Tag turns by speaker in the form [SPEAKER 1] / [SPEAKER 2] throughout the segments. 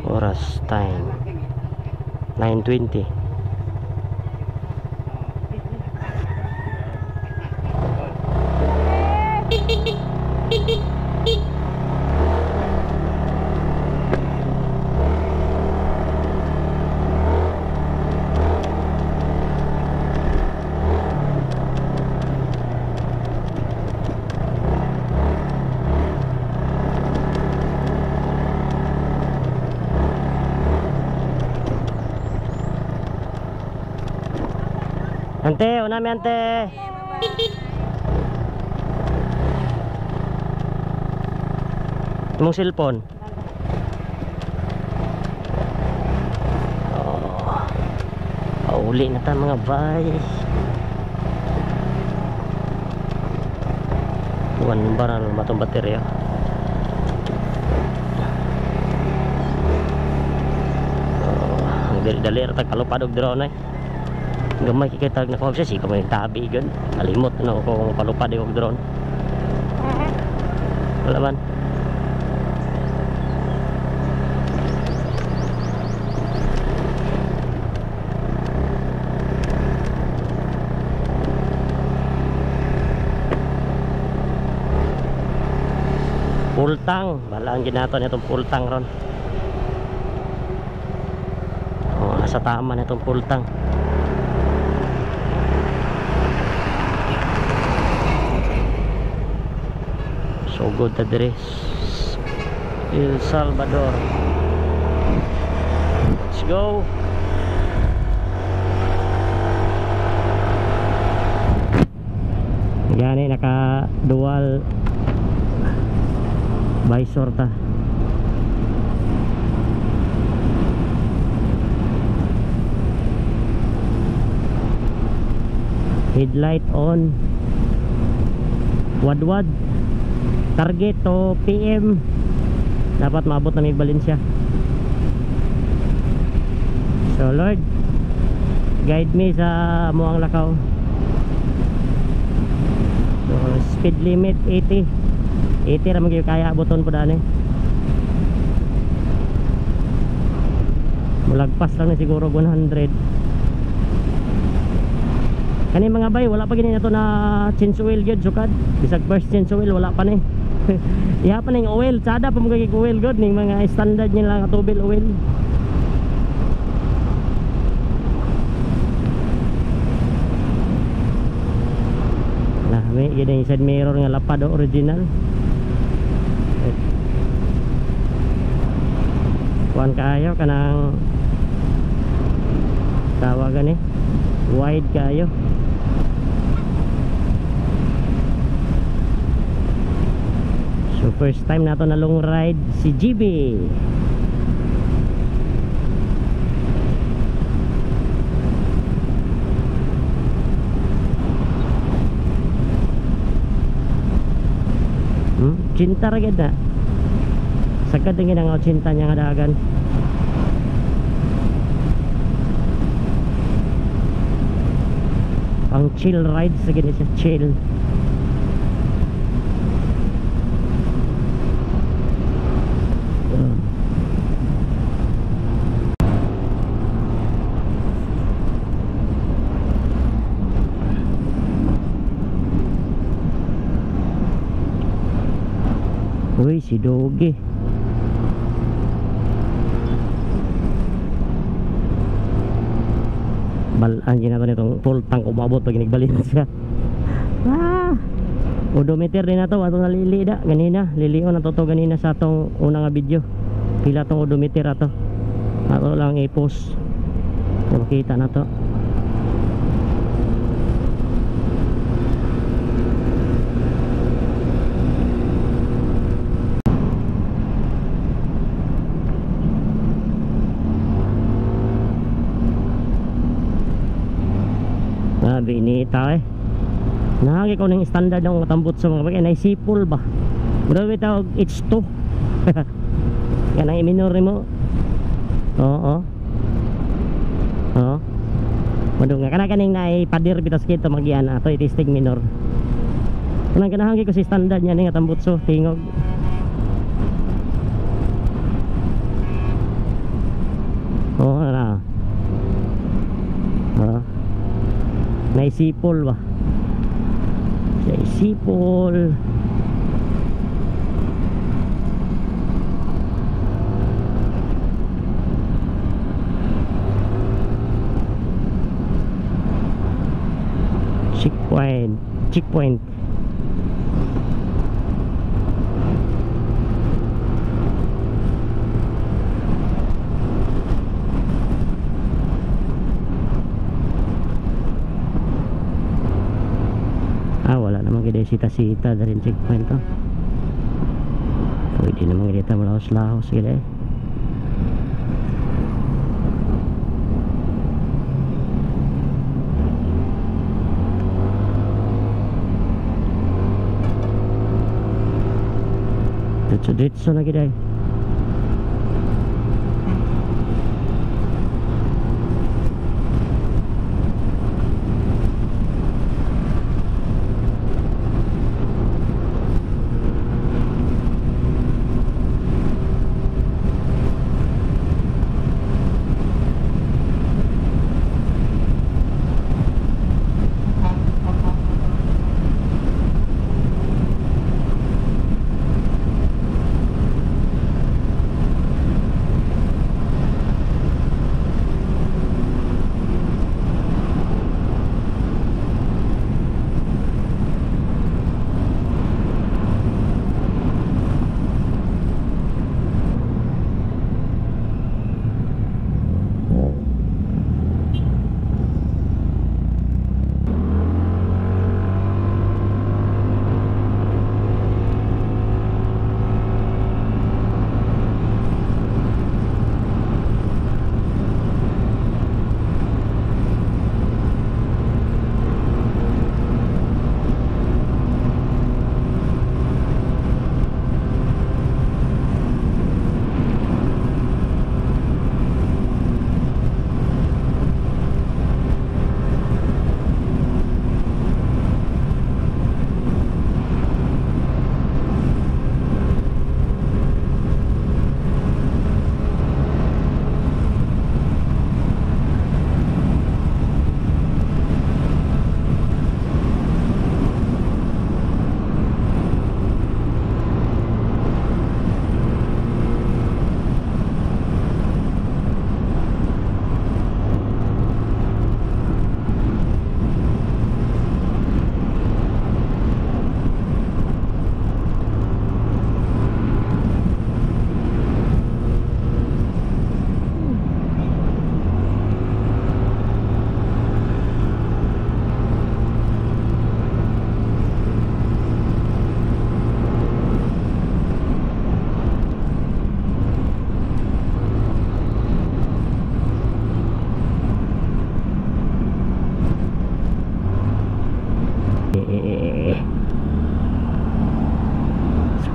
[SPEAKER 1] Oras time 9:20. Ante, unami ante. Mong cellphone. Uli na ta mga bay. Buwan barang matong baterya. Ang dali-dali ra tag kalupad og drone ay. Gamay kikita na ko siya si kamay tabi gan. Kalimot na ako palupad og drone. Wala man. Pultang, balaan ginaton itong pultang ron. Oh, nasa tama na itong pultang. So good address El Salvador. Let's go. Yan naka dual visor ta. Headlight on. Wadwad. Target to PM. Dapat maabot na may Valencia. So Lord, guide me sa Muang Lakaw. So speed limit 80. 80 ra magyo kaya abuton po daan eh. Mulagpas lang na siguro 100. Kani mga bay, wala pa gini na to na change oil gyud sukad. Bisag first change oil wala pa ni. Iha pa ning oil, sada pa mo kay oil god ning mga standard niya lang atubel oil. Nah, may gini side mirror nga lapad original. Kuan kayo kanang tawagan eh. Wide kayo. So first time nato na long ride si GB. Cinta ra gid na. Sagad ngin ang cinta nya nga dagan. Pang chill ride sa gini siya, chill. Uy, si Doge. Balaan gina nitong full tank umabot pag ginigbalin siya. Odometer din na to atong nalili da ganina, lilion na to ganina sa atong unang nga video. Pila tong odometer ato. Ato lang i-post. Makita na to. Binita eh. Nahagi ko ng standard ng matambot sa mga bagay. Naisipol ba? Grabe tawag H2. Yan ang i-minor mo. Oo. Oo. Madung nga kanakaning na ipadir bitas kito magian ato itistig minor. Kanang kanahanggi ko si standard niya nga tambutso tingog. Oo na. Naisipol ba? Naisipol. Checkpoint. Wala namang gede sita-sita dari checkpoint to. Pwede namang gede malahos-lahos gede. Ditso na gede.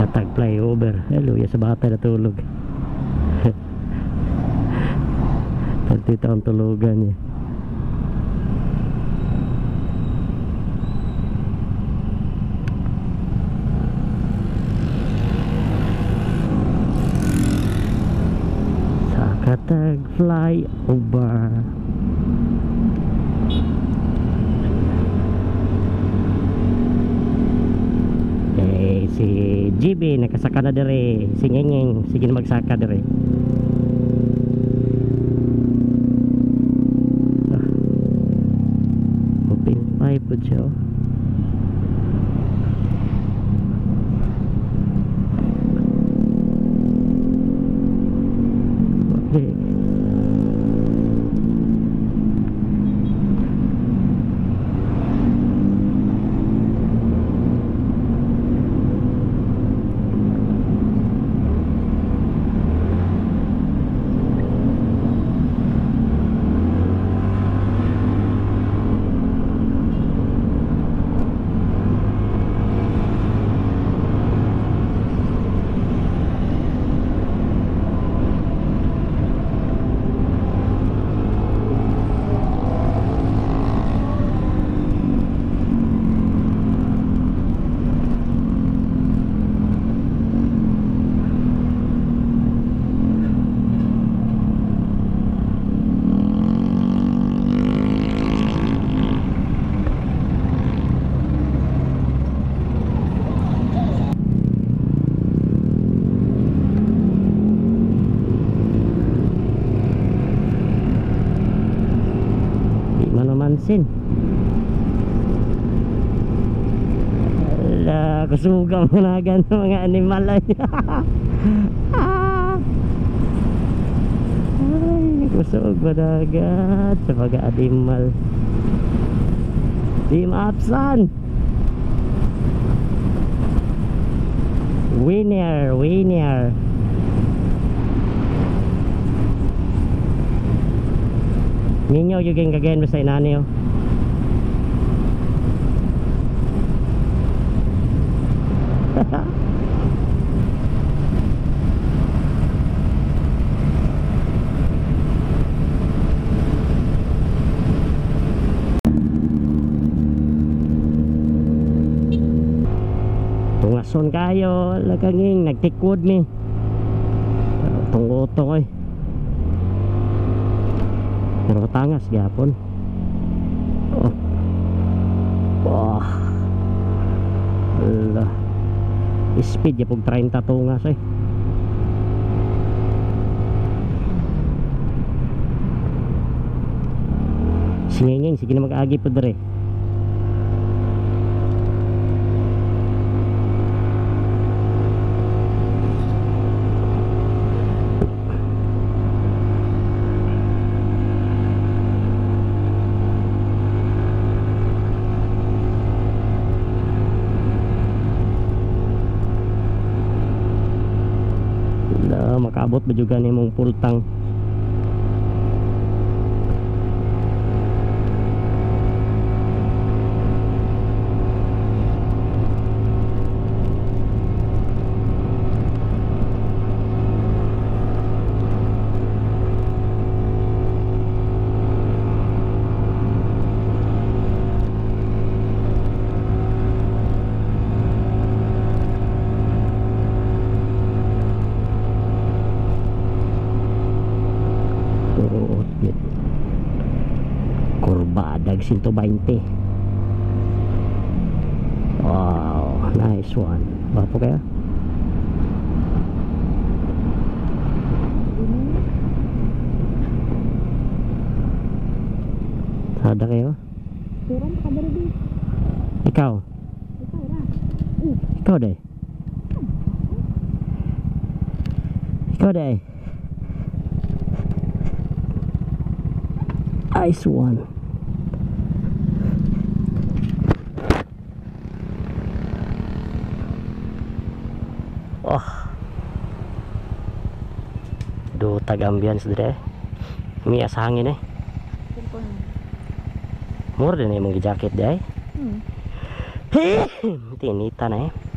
[SPEAKER 1] Katag flyover. Hello, ya sa bata natulog. 30 taon tulugan niya. Sa Katag flyover. Si GB nakasaka na dire, si Ngengeng sige na magsaka dire. Open pipe po siya. Okay. asin. Ala, kusuga mo na gan mga animal ay. Ay, kusog madagat sa pag-animal. Di maapsan. Winner, winner. Ninyo yung kagayan mo sa inani oh. Tungason kayo laganging nagtikwod mi. Tungotong eh. Pero tangas gapon. Oh. Wah. Allah. Speed ya pag 30 tungas eh. Singinging sige na mag-agi po dere. Makaabot ba juga ni mong pultang. Kurbadag 120. Wow, nice one. Bapo kaya? Sada kayo?
[SPEAKER 2] Kurang ka ba rin?
[SPEAKER 1] Ikaw?
[SPEAKER 2] Ikaw ra.
[SPEAKER 1] Ikaw day? Ikaw day? Nice one. Oh. Do tag ambience dire. May asa hangin eh. Mura din yung mga jacket day. Tinita na eh.